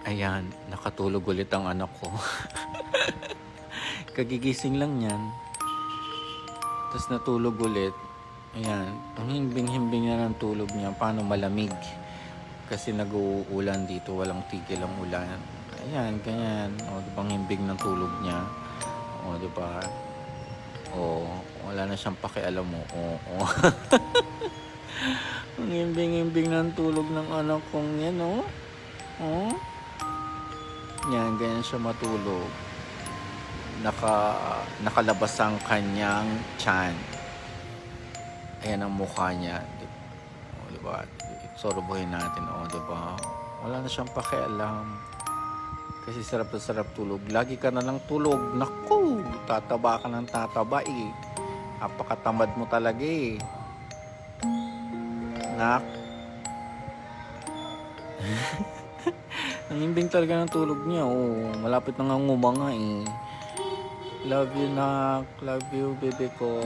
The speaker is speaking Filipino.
Ayan, nakatulog ulit ang anak ko. Kagigising lang yan. Tapos natulog ulit. Ayan, ang himbing-himbing na ng tulog niya. Paano malamig? Kasi nag-uulan dito, walang tigil ang ulan. Ayan, ganyan. O, diba ang himbing ng tulog niya? O, diba? O, wala na siyang pakialam mo. O. Ang himbing-himbing ng tulog ng anak kong yan, o. O. Yan, ganyan siya matulog. Nakalabas ang kanyang tiyan. Ayan ang mukha niya. O, diba? Sorbohin natin. O, diba? Wala na siyang pakialam. Kasi sarap na sarap tulog. Lagi ka na lang tulog. Naku! Tataba ka ng tataba eh. Napakatamad mo talaga eh. Nak. Ang himbing talaga ng tulog niya. Oh, malapit na nga ngumanga eh. Love you, nak. Love you, bebe ko.